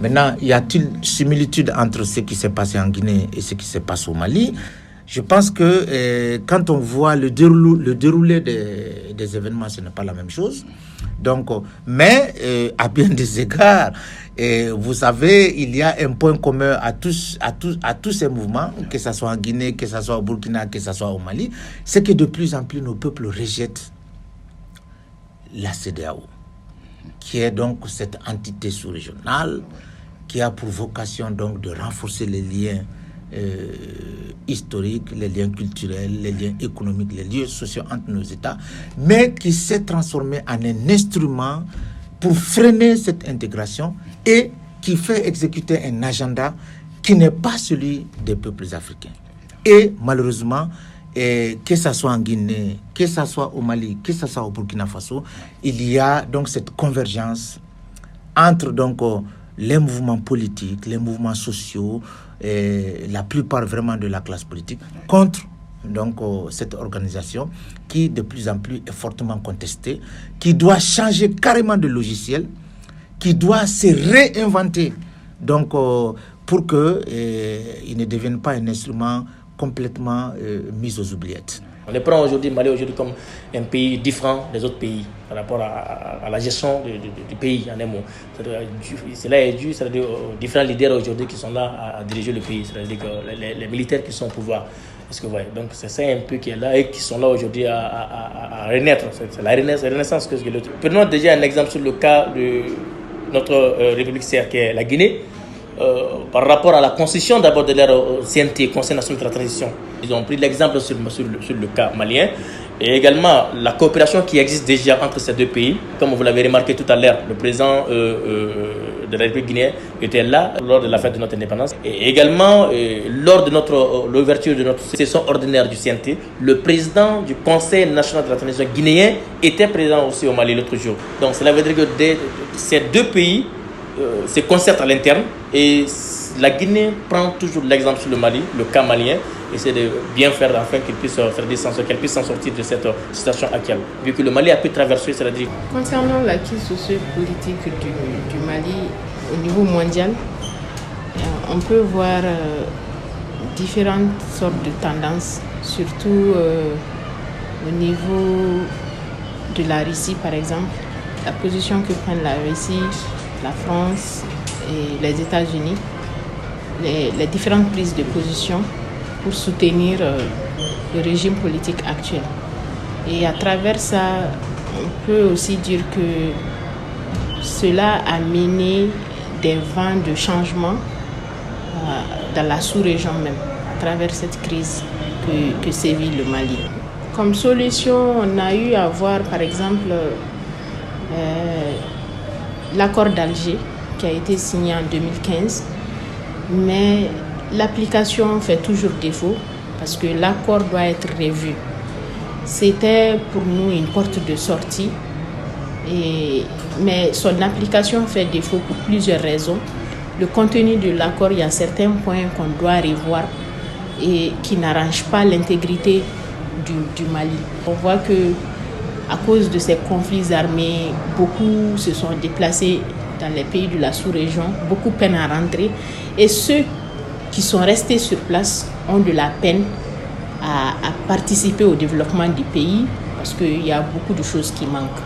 Maintenant, y a-t-il similitude entre ce qui s'est passé en Guinée et ce qui se passe au Mali? Je pense que quand on voit le déroulé des événements, ce n'est pas la même chose. Donc, mais à bien des égards, vous savez, il y a un point commun à tous ces mouvements, que ce soit en Guinée, que ce soit au Burkina, que ce soit au Mali, c'est que de plus en plus nos peuples rejettent la CEDEAO, qui est donc cette entité sous-régionale qui a pour vocation donc de renforcer les liens historiques, les liens culturels, les liens économiques, les liens sociaux entre nos États, mais qui s'est transformé en un instrument pour freiner cette intégration et qui fait exécuter un agenda qui n'est pas celui des peuples africains. Et malheureusement, que ce soit en Guinée, que ce soit au Mali, que ce soit au Burkina Faso, il y a donc cette convergence entre donc les mouvements politiques, les mouvements sociaux, la plupart vraiment de la classe politique, contre donc cette organisation qui de plus en plus est fortement contestée, qui doit changer carrément de logiciel, qui doit se réinventer donc pour que il ne devienne pas un instrument complètement mis aux oubliettes. On les prend aujourd'hui, Mali aujourd'hui, comme un pays différent des autres pays par rapport à la gestion du pays, en un mot. Cela est dû aux différents leaders aujourd'hui qui sont là à diriger le pays, c'est-à-dire que les militaires qui sont au pouvoir. Est-ce que vous voyez? Donc c'est ça un peu qui est là et qui sont là aujourd'hui à renaître. C'est la renaissance que je le trouve. Prenons déjà un exemple sur le cas de notre République CR, qui est la Guinée. Par rapport à la constitution d'abord de leur CNT, Conseil national de la transition. Ils ont pris l'exemple sur le cas malien et également la coopération qui existe déjà entre ces deux pays. Comme vous l'avez remarqué tout à l'heure, le président de la République guinéenne était là lors de la fête de notre indépendance. Et également, lors de l'ouverture de notre session ordinaire du CNT, le président du Conseil national de la transition guinéen était présent aussi au Mali l'autre jour. Donc cela veut dire que ces deux pays se concertent à l'interne et la Guinée prend toujours l'exemple sur le Mali, le cas malien, essaie de bien faire afin qu'elle puisse faire descendre, qu'elle puisse s'en sortir de cette situation actuelle. Vu que le Mali a pu traverser, c'est-à-dire... Concernant la crise socio-politique du Mali au niveau mondial, on peut voir différentes sortes de tendances, surtout au niveau de la Russie par exemple, la position que prennent la Russie, la France et les États-Unis, les différentes prises de position pour soutenir le régime politique actuel. Et à travers ça, on peut aussi dire que cela a mené des vents de changement dans la sous-région même, à travers cette crise que sévit le Mali. Comme solution, on a eu à voir par exemple l'accord d'Alger qui a été signé en 2015, mais l'application fait toujours défaut parce que l'accord doit être revu. C'était pour nous une porte de sortie, mais son application fait défaut pour plusieurs raisons. Le contenu de l'accord, il y a certains points qu'on doit revoir et qui n'arrangent pas l'intégrité du Mali. On voit que à cause de ces conflits armés, beaucoup se sont déplacés dans les pays de la sous-région, beaucoup peinent à rentrer. Et ceux qui sont restés sur place ont de la peine à participer au développement du pays parce qu'il y a beaucoup de choses qui manquent.